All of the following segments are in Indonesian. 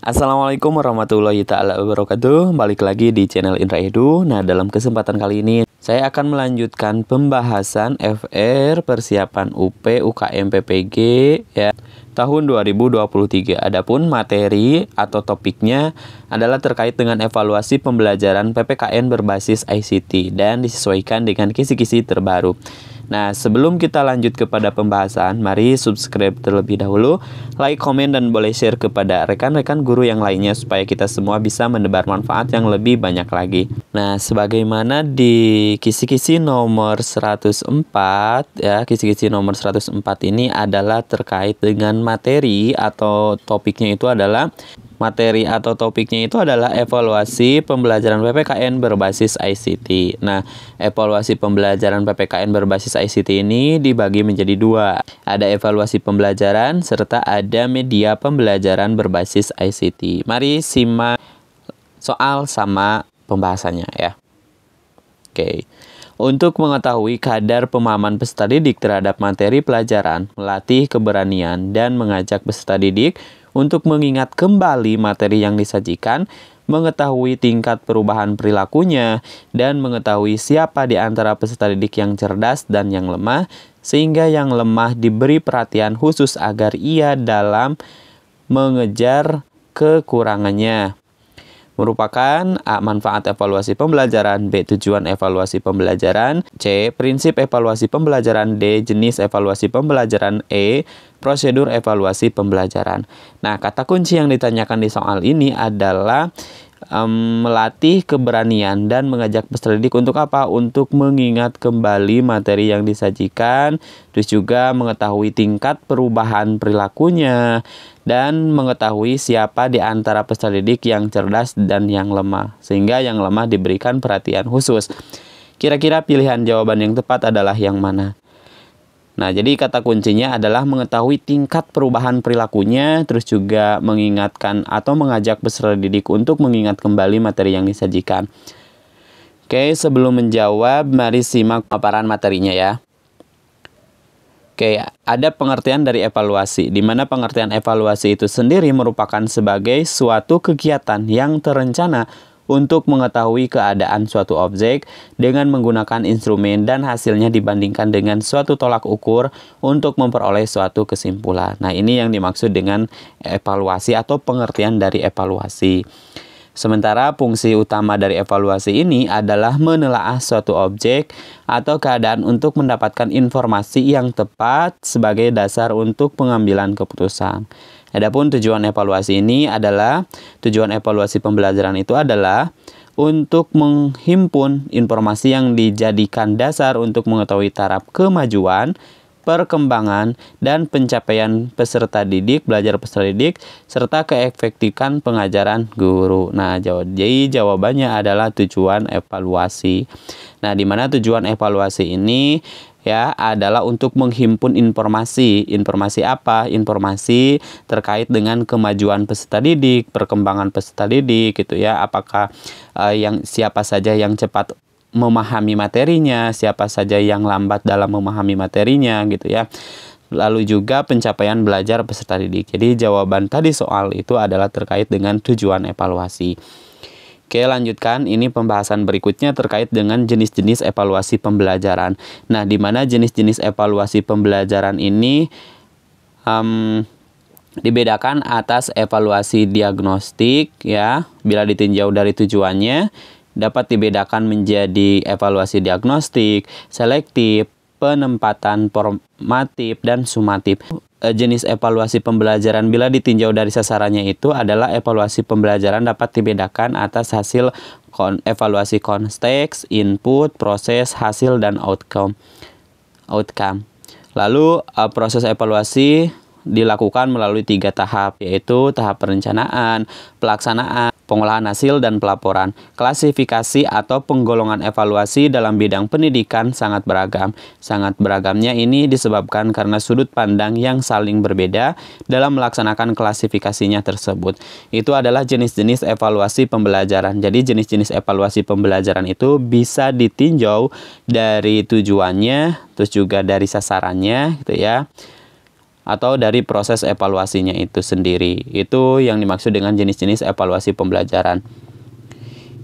Assalamualaikum warahmatullahi taala wabarakatuh. Balik lagi di channel Indra Edu. Nah, dalam kesempatan kali ini saya akan melanjutkan pembahasan FR persiapan UP UKM PPG ya tahun 2023. Adapun materi atau topiknya adalah terkait dengan evaluasi pembelajaran PPKN berbasis ICT dan disesuaikan dengan kisi-kisi terbaru. Nah, sebelum kita lanjut kepada pembahasan, mari subscribe terlebih dahulu, like, komen, dan boleh share kepada rekan-rekan guru yang lainnya supaya kita semua bisa menebar manfaat yang lebih banyak lagi. Nah, sebagaimana di kisi-kisi nomor 104, ya, kisi-kisi nomor 104 ini adalah terkait dengan materi atau topiknya itu adalah evaluasi pembelajaran PPKN berbasis ICT. Nah, evaluasi pembelajaran PPKN berbasis ICT ini dibagi menjadi dua. Ada evaluasi pembelajaran serta ada media pembelajaran berbasis ICT. Mari simak soal sama pembahasannya ya. Oke. Untuk mengetahui kadar pemahaman peserta didik terhadap materi pelajaran, melatih keberanian dan mengajak peserta didik untuk mengingat kembali materi yang disajikan, mengetahui tingkat perubahan perilakunya, dan mengetahui siapa di antara peserta didik yang cerdas dan yang lemah, sehingga yang lemah diberi perhatian khusus agar ia dalam mengejar kekurangannya. Merupakan A. Manfaat evaluasi pembelajaran, B. Tujuan evaluasi pembelajaran, C. Prinsip evaluasi pembelajaran, D. Jenis evaluasi pembelajaran, E. Prosedur evaluasi pembelajaran. Nah, kata kunci yang ditanyakan di soal ini adalah melatih keberanian dan mengajak peserta didik untuk apa? Untuk mengingat kembali materi yang disajikan, terus juga mengetahui tingkat perubahan perilakunya, dan mengetahui siapa di antara peserta didik yang cerdas dan yang lemah, sehingga yang lemah diberikan perhatian khusus. Kira-kira pilihan jawaban yang tepat adalah yang mana? Nah, jadi kata kuncinya adalah mengetahui tingkat perubahan perilakunya, terus juga mengingatkan atau mengajak peserta didik untuk mengingat kembali materi yang disajikan. Oke, sebelum menjawab, mari simak paparan materinya ya. Oke, ada pengertian dari evaluasi, di mana pengertian evaluasi itu sendiri merupakan sebagai suatu kegiatan yang terencana untuk mengetahui keadaan suatu objek dengan menggunakan instrumen dan hasilnya dibandingkan dengan suatu tolak ukur untuk memperoleh suatu kesimpulan. Nah, ini yang dimaksud dengan evaluasi atau pengertian dari evaluasi. Sementara fungsi utama dari evaluasi ini adalah menelaah suatu objek atau keadaan untuk mendapatkan informasi yang tepat sebagai dasar untuk pengambilan keputusan. Adapun tujuan evaluasi pembelajaran itu adalah untuk menghimpun informasi yang dijadikan dasar untuk mengetahui taraf kemajuan, perkembangan, dan pencapaian peserta didik, serta keefektifan pengajaran guru. Nah, jadi jawabannya adalah tujuan evaluasi. Nah, di mana tujuan evaluasi ini ya adalah untuk menghimpun informasi. Informasi apa? Informasi terkait dengan kemajuan peserta didik, perkembangan peserta didik gitu ya. Apakah siapa saja yang cepat memahami materinya, siapa saja yang lambat dalam memahami materinya gitu ya. Lalu juga pencapaian belajar peserta didik. Jadi jawaban tadi soal itu adalah terkait dengan tujuan evaluasi. Oke, lanjutkan. Ini pembahasan berikutnya terkait dengan jenis-jenis evaluasi pembelajaran. Nah, di mana jenis-jenis evaluasi pembelajaran ini dibedakan atas evaluasi diagnostik ya. Bila ditinjau dari tujuannya, dapat dibedakan menjadi evaluasi diagnostik, selektif, penempatan formatif, dan sumatif. Jenis evaluasi pembelajaran bila ditinjau dari sasarannya itu adalah evaluasi pembelajaran dapat dibedakan atas hasil evaluasi konteks, input, proses, hasil, dan outcome. Lalu proses evaluasi dilakukan melalui 3 tahap, yaitu tahap perencanaan, pelaksanaan, pengolahan hasil, dan pelaporan. Klasifikasi atau penggolongan evaluasi dalam bidang pendidikan sangat beragam. Sangat beragamnya ini disebabkan karena sudut pandang yang saling berbeda dalam melaksanakan klasifikasinya tersebut. Itu adalah jenis-jenis evaluasi pembelajaran. Jadi jenis-jenis evaluasi pembelajaran itu bisa ditinjau dari tujuannya, terus juga dari sasarannya gitu ya. atau dari proses evaluasinya itu sendiri. Itu yang dimaksud dengan jenis-jenis evaluasi pembelajaran.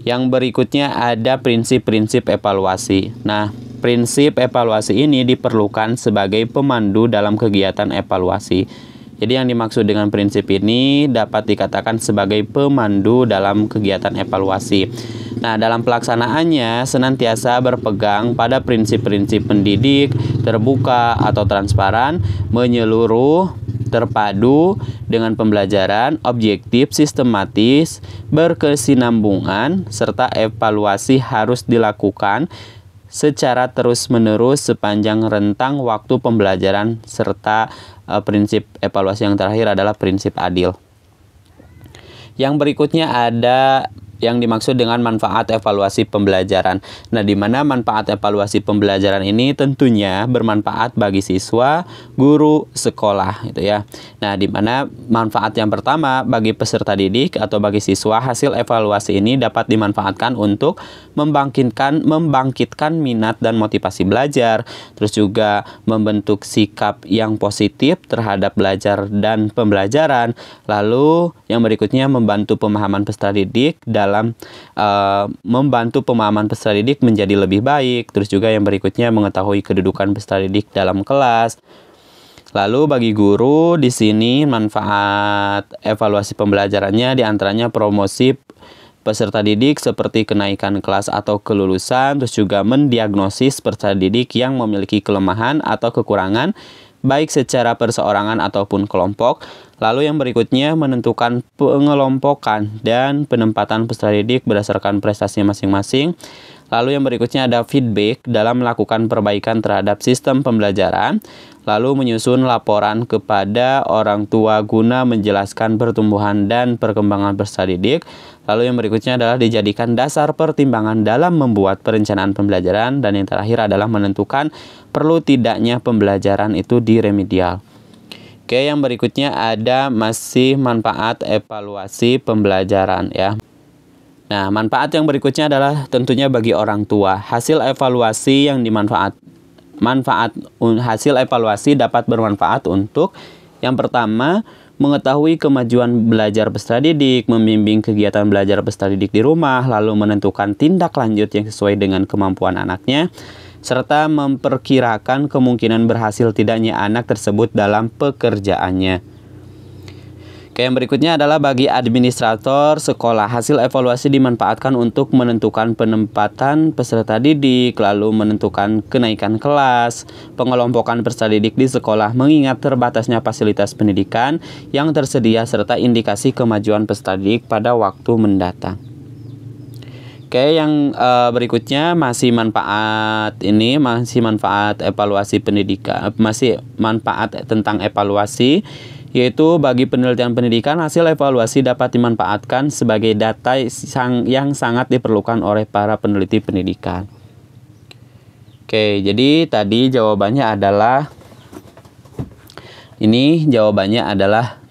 Yang berikutnya ada prinsip-prinsip evaluasi. Nah, prinsip evaluasi ini diperlukan sebagai pemandu dalam kegiatan evaluasi. Jadi yang dimaksud dengan prinsip ini dapat dikatakan sebagai pemandu dalam kegiatan evaluasi. Nah, dalam pelaksanaannya senantiasa berpegang pada prinsip-prinsip pendidik, terbuka atau transparan, menyeluruh, terpadu dengan pembelajaran, objektif, sistematis, berkesinambungan, serta evaluasi harus dilakukan secara terus-menerus sepanjang rentang waktu pembelajaran, serta prinsip evaluasi yang terakhir adalah prinsip adil. Yang berikutnya ada yang dimaksud dengan manfaat evaluasi pembelajaran. Nah, di mana manfaat evaluasi pembelajaran ini tentunya bermanfaat bagi siswa, guru, sekolah, gitu ya. Nah, di mana manfaat yang pertama bagi peserta didik atau bagi siswa, hasil evaluasi ini dapat dimanfaatkan untuk membangkitkan minat dan motivasi belajar, terus juga membentuk sikap yang positif terhadap belajar dan pembelajaran. Lalu yang berikutnya membantu pemahaman peserta didik dalam membantu pemahaman peserta didik menjadi lebih baik. Terus juga yang berikutnya mengetahui kedudukan peserta didik dalam kelas. Lalu bagi guru di sini manfaat evaluasi pembelajarannya diantaranya promosi peserta didik seperti kenaikan kelas atau kelulusan, terus juga mendiagnosis peserta didik yang memiliki kelemahan atau kekurangan baik secara perseorangan ataupun kelompok. Lalu yang berikutnya menentukan pengelompokan dan penempatan peserta didik berdasarkan prestasi masing-masing. Lalu yang berikutnya ada feedback dalam melakukan perbaikan terhadap sistem pembelajaran. Lalu menyusun laporan kepada orang tua guna menjelaskan pertumbuhan dan perkembangan peserta didik. Lalu yang berikutnya adalah dijadikan dasar pertimbangan dalam membuat perencanaan pembelajaran. Dan yang terakhir adalah menentukan perlu tidaknya pembelajaran itu di remedial. Oke, yang berikutnya ada masih manfaat evaluasi pembelajaran ya. Nah, manfaat yang berikutnya adalah tentunya bagi orang tua. Hasil evaluasi dapat bermanfaat untuk yang pertama, mengetahui kemajuan belajar peserta didik, membimbing kegiatan belajar peserta didik di rumah, lalu menentukan tindak lanjut yang sesuai dengan kemampuan anaknya, serta memperkirakan kemungkinan berhasil tidaknya anak tersebut dalam pekerjaannya. Oke, yang berikutnya adalah bagi administrator sekolah. Hasil evaluasi dimanfaatkan untuk menentukan penempatan peserta didik, lalu menentukan kenaikan kelas, pengelompokan peserta didik di sekolah mengingat terbatasnya fasilitas pendidikan yang tersedia, serta indikasi kemajuan peserta didik pada waktu mendatang. Oke, yang berikutnya masih manfaat evaluasi pendidikan, masih manfaat tentang evaluasi, yaitu bagi penelitian pendidikan hasil evaluasi dapat dimanfaatkan sebagai data yang sangat diperlukan oleh para peneliti pendidikan. Oke, jadi tadi jawabannya adalah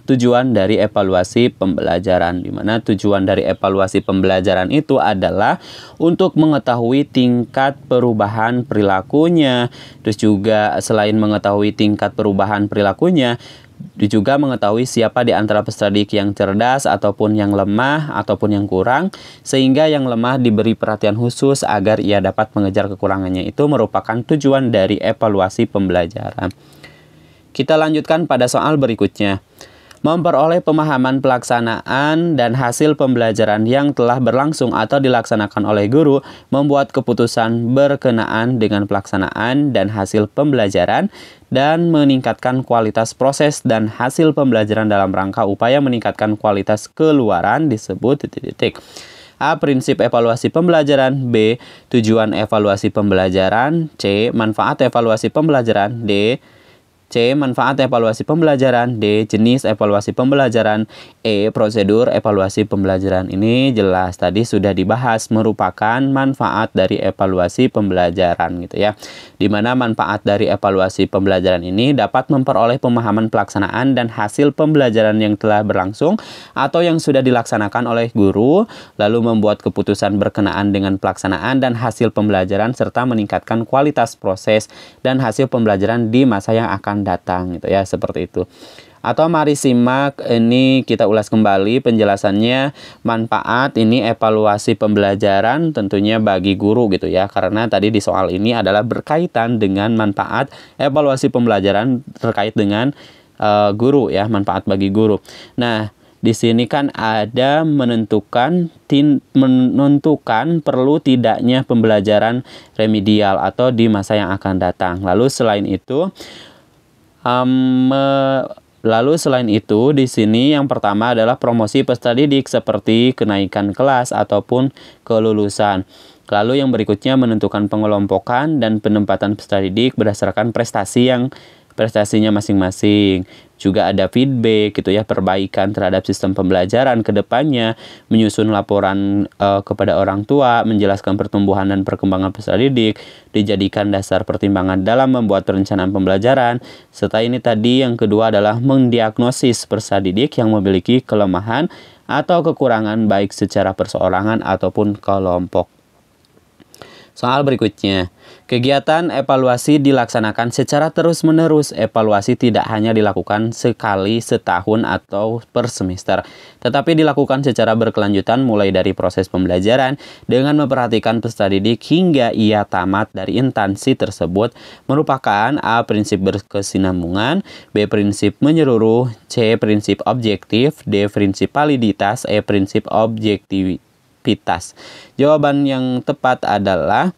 tujuan dari evaluasi pembelajaran, di mana tujuan dari evaluasi pembelajaran itu adalah untuk mengetahui tingkat perubahan perilakunya. Terus juga selain mengetahui tingkat perubahan perilakunya, juga mengetahui siapa di antara peserta didik yang cerdas ataupun yang lemah ataupun yang kurang, sehingga yang lemah diberi perhatian khusus agar ia dapat mengejar kekurangannya. Itu merupakan tujuan dari evaluasi pembelajaran. Kita lanjutkan pada soal berikutnya. Memperoleh pemahaman pelaksanaan dan hasil pembelajaran yang telah berlangsung atau dilaksanakan oleh guru, membuat keputusan berkenaan dengan pelaksanaan dan hasil pembelajaran, dan meningkatkan kualitas proses dan hasil pembelajaran dalam rangka upaya meningkatkan kualitas keluaran disebut A. Prinsip evaluasi pembelajaran. B. Tujuan evaluasi pembelajaran. C. Manfaat evaluasi pembelajaran. D. Manfaat evaluasi pembelajaran. D. Jenis evaluasi pembelajaran. E. Prosedur evaluasi pembelajaran. Ini jelas tadi sudah dibahas, merupakan manfaat dari evaluasi pembelajaran gitu ya. Dimana manfaat dari evaluasi pembelajaran ini dapat memperoleh pemahaman pelaksanaan dan hasil pembelajaran yang telah berlangsung atau yang sudah dilaksanakan oleh guru, lalu membuat keputusan berkenaan dengan pelaksanaan dan hasil pembelajaran, serta meningkatkan kualitas proses dan hasil pembelajaran di masa yang akan akan datang gitu ya, seperti itu. Atau mari simak, ini kita ulas kembali penjelasannya. Manfaat ini evaluasi pembelajaran tentunya bagi guru gitu ya, karena tadi di soal ini adalah berkaitan dengan manfaat evaluasi pembelajaran terkait dengan guru ya, manfaat bagi guru. Nah, di sini kan ada menentukan perlu tidaknya pembelajaran remedial atau di masa yang akan datang. Lalu selain itu di sini yang pertama adalah promosi peserta didik seperti kenaikan kelas ataupun kelulusan. Lalu yang berikutnya menentukan pengelompokan dan penempatan peserta didik berdasarkan prestasinya masing-masing. Juga ada feedback gitu ya, perbaikan terhadap sistem pembelajaran ke depannya, menyusun laporan kepada orang tua, menjelaskan pertumbuhan dan perkembangan peserta didik, dijadikan dasar pertimbangan dalam membuat perencanaan pembelajaran. Serta ini tadi yang kedua adalah mendiagnosis peserta didik yang memiliki kelemahan atau kekurangan baik secara perseorangan ataupun kelompok. Soal berikutnya, kegiatan evaluasi dilaksanakan secara terus-menerus. Evaluasi tidak hanya dilakukan sekali setahun atau per semester, tetapi dilakukan secara berkelanjutan mulai dari proses pembelajaran dengan memperhatikan peserta didik hingga ia tamat dari instansi tersebut, merupakan A. prinsip berkesinambungan, B. prinsip menyeluruh, C. prinsip objektif, D. prinsip validitas, E. prinsip objektivitas. Jawaban yang tepat adalah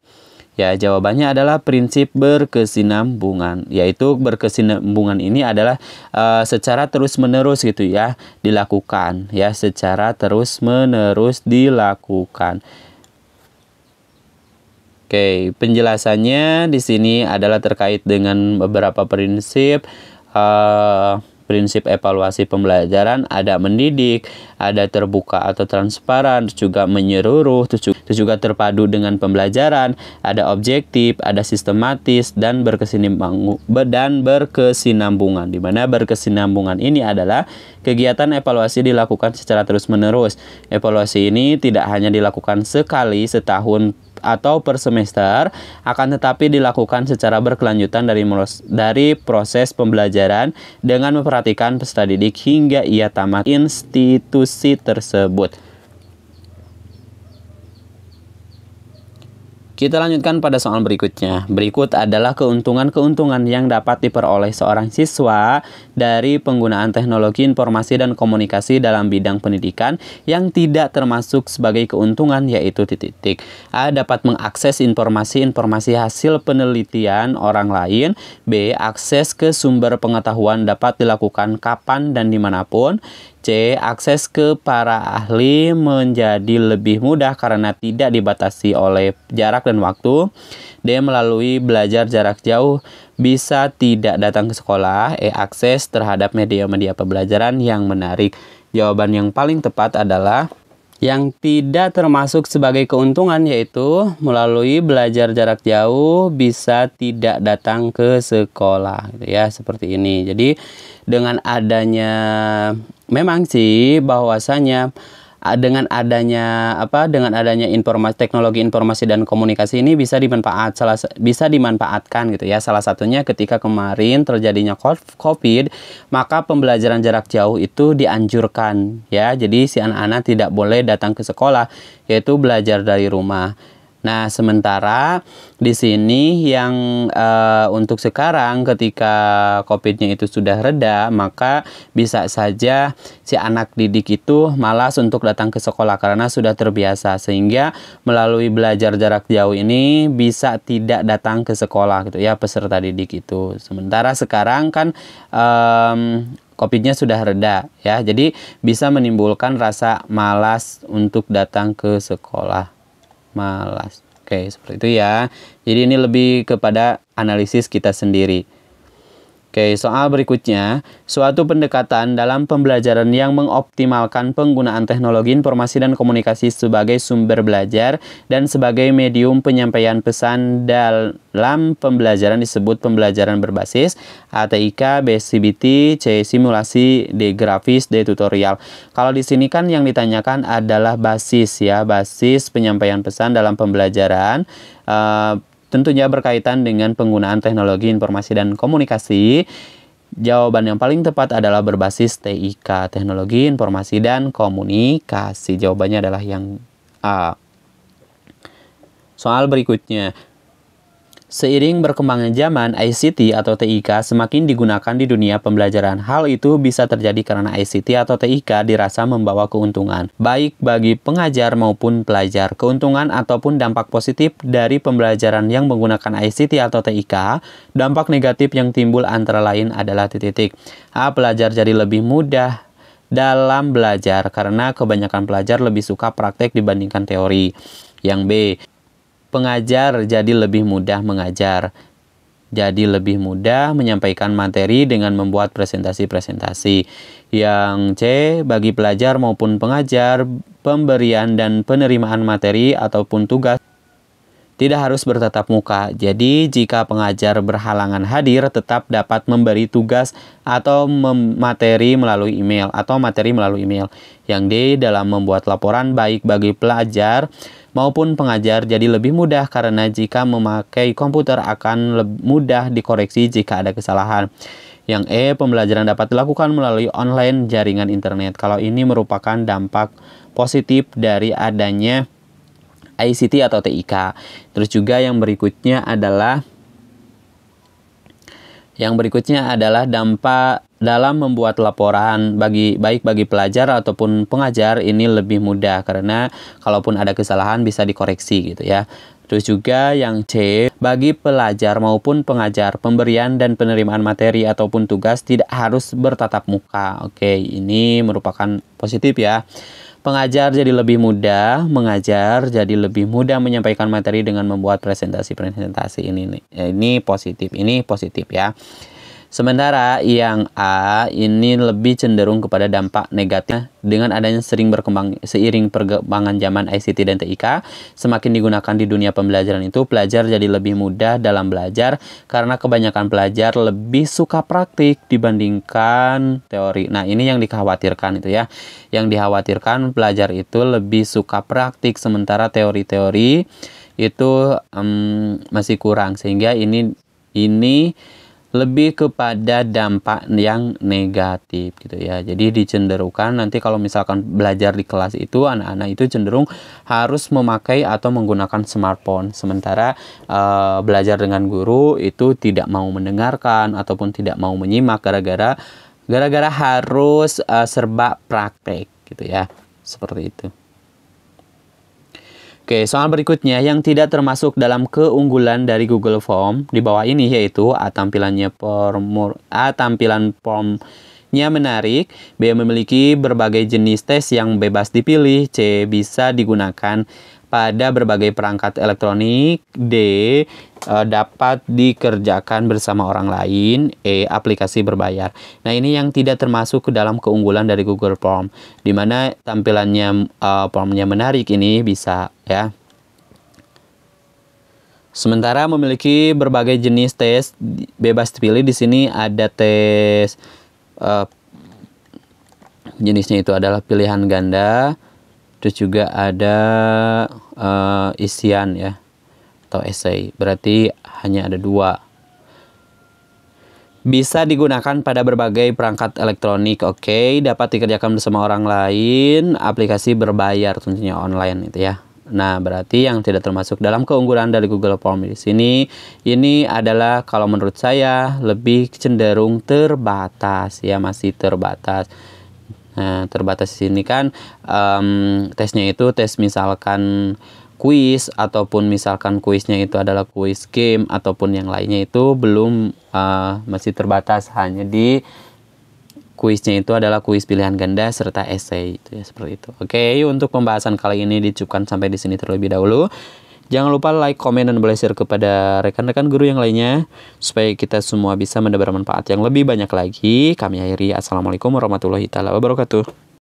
jawabannya adalah prinsip berkesinambungan, yaitu berkesinambungan ini adalah secara terus-menerus gitu ya dilakukan, ya secara terus-menerus dilakukan. Oke, penjelasannya di sini adalah terkait dengan beberapa prinsip prinsip evaluasi pembelajaran, ada mendidik, ada terbuka atau transparan, juga menyeluruh, itu juga terpadu dengan pembelajaran, ada objektif, ada sistematis, dan berkesinambungan. Di mana berkesinambungan ini adalah kegiatan evaluasi dilakukan secara terus-menerus. Evaluasi ini tidak hanya dilakukan sekali setahun atau per semester, akan tetapi dilakukan secara berkelanjutan dari proses pembelajaran dengan memperhatikan peserta didik hingga ia tamat institusi tersebut. Kita lanjutkan pada soal berikutnya. Berikut adalah keuntungan-keuntungan yang dapat diperoleh seorang siswa dari penggunaan teknologi informasi dan komunikasi dalam bidang pendidikan yang tidak termasuk sebagai keuntungan, yaitu titik-titik. A. Dapat mengakses informasi hasil penelitian orang lain. B. Akses ke sumber pengetahuan dapat dilakukan kapan dan dimanapun. C. Akses ke para ahli menjadi lebih mudah karena tidak dibatasi oleh jarak dan waktu. D. Melalui belajar jarak jauh bisa tidak datang ke sekolah. E. Akses terhadap media-media pembelajaran yang menarik. Jawaban yang paling tepat adalah yang tidak termasuk sebagai keuntungan, yaitu melalui belajar jarak jauh bisa tidak datang ke sekolah gitu ya, seperti ini. Jadi dengan adanya memang sih bahwasanya dengan adanya informasi, teknologi informasi dan komunikasi ini bisa dimanfaatkan gitu ya. Salah satunya ketika kemarin terjadinya COVID, maka pembelajaran jarak jauh itu dianjurkan ya. Jadi si anak-anak tidak boleh datang ke sekolah, yaitu belajar dari rumah. Nah, sementara di sini yang untuk sekarang ketika COVID-nya itu sudah reda, maka bisa saja si anak didik itu malas untuk datang ke sekolah karena sudah terbiasa, sehingga melalui belajar jarak jauh ini bisa tidak datang ke sekolah gitu ya peserta didik itu. Sementara sekarang kan COVID-nya sudah reda ya, jadi bisa menimbulkan rasa malas untuk datang ke sekolah. Malas. Oke, seperti itu ya. Jadi ini lebih kepada analisis kita sendiri. Oke, soal berikutnya, suatu pendekatan dalam pembelajaran yang mengoptimalkan penggunaan teknologi informasi dan komunikasi sebagai sumber belajar dan sebagai medium penyampaian pesan dalam pembelajaran disebut pembelajaran berbasis A. TIK, B. CBT, C. simulasi, D. grafis, D. tutorial. Kalau di sini kan yang ditanyakan adalah basis ya, basis penyampaian pesan dalam pembelajaran. tentunya berkaitan dengan penggunaan teknologi informasi dan komunikasi. Jawaban yang paling tepat adalah berbasis TIK, teknologi informasi dan komunikasi. Jawabannya adalah yang A. Soal berikutnya. Seiring berkembangnya zaman, ICT atau TIK semakin digunakan di dunia pembelajaran. Hal itu bisa terjadi karena ICT atau TIK dirasa membawa keuntungan, baik bagi pengajar maupun pelajar. Keuntungan ataupun dampak positif dari pembelajaran yang menggunakan ICT atau TIK, dampak negatif yang timbul antara lain adalah titik-titik. A. Pelajar jadi lebih mudah dalam belajar karena kebanyakan pelajar lebih suka praktek dibandingkan teori. Yang B. Pengajar jadi lebih mudah mengajar, jadi lebih mudah menyampaikan materi dengan membuat presentasi-presentasi. Yang C, bagi pelajar maupun pengajar, pemberian dan penerimaan materi ataupun tugas tidak harus bertatap muka. Jadi, jika pengajar berhalangan hadir, tetap dapat memberi tugas atau materi melalui email Yang D, dalam membuat laporan baik bagi pelajar maupun pengajar jadi lebih mudah karena jika memakai komputer akan mudah dikoreksi jika ada kesalahan. Yang E, pembelajaran dapat dilakukan melalui online jaringan internet. Kalau ini merupakan dampak positif dari adanya ICT atau TIK. Terus juga yang berikutnya adalah dampak dalam membuat laporan baik bagi pelajar ataupun pengajar ini lebih mudah karena kalaupun ada kesalahan bisa dikoreksi gitu ya. Terus juga yang C, bagi pelajar maupun pengajar, pemberian dan penerimaan materi ataupun tugas tidak harus bertatap muka. Oke, ini merupakan positif ya. Pengajar jadi lebih mudah mengajar, jadi lebih mudah menyampaikan materi dengan membuat presentasi-presentasi ini positif ya. Sementara yang A ini lebih cenderung kepada dampak negatif dengan adanya seiring perkembangan zaman ICT dan TIK semakin digunakan di dunia pembelajaran itu pelajar jadi lebih mudah dalam belajar karena kebanyakan pelajar lebih suka praktik dibandingkan teori. Nah, ini yang dikhawatirkan itu ya. Yang dikhawatirkan pelajar itu lebih suka praktik sementara teori-teori itu masih kurang sehingga ini lebih kepada dampak yang negatif gitu ya. Jadi dicenderungkan nanti kalau misalkan belajar di kelas itu anak-anak itu cenderung harus memakai atau menggunakan smartphone. Sementara belajar dengan guru itu tidak mau mendengarkan ataupun tidak mau menyimak gara-gara harus serba praktek gitu ya. Seperti itu. Oke, soal berikutnya yang tidak termasuk dalam keunggulan dari Google Form di bawah ini yaitu A. Tampilan formnya menarik, B. Memiliki berbagai jenis tes yang bebas dipilih, C. Bisa digunakan pada berbagai perangkat elektronik, D. Dapat dikerjakan bersama orang lain, E. Aplikasi berbayar. Nah, ini yang tidak termasuk ke dalam keunggulan dari Google Form, di mana tampilannya formnya menarik ini bisa ya. Sementara memiliki berbagai jenis tes bebas dipilih, di sini ada tes jenisnya itu adalah pilihan ganda, terus juga ada isian ya atau esai, berarti hanya ada 2. Bisa digunakan pada berbagai perangkat elektronik, oke. Dapat dikerjakan bersama orang lain, aplikasi berbayar tentunya online itu ya. Nah, berarti yang tidak termasuk dalam keunggulan dari Google Form di sini, ini adalah kalau menurut saya lebih cenderung terbatas ya, masih terbatas. Nah, terbatas di sini kan tesnya itu tes misalkan kuis ataupun misalkan kuisnya itu adalah kuis game ataupun yang lainnya itu belum masih terbatas hanya di kuisnya itu adalah kuis pilihan ganda serta esai itu ya, seperti itu. Oke, untuk pembahasan kali ini dicukupkan sampai di sini terlebih dahulu. Jangan lupa like, komen, dan boleh share kepada rekan-rekan guru yang lainnya supaya kita semua bisa mendapat manfaat yang lebih banyak lagi. Kami akhiri. Assalamualaikum warahmatullahi wabarakatuh.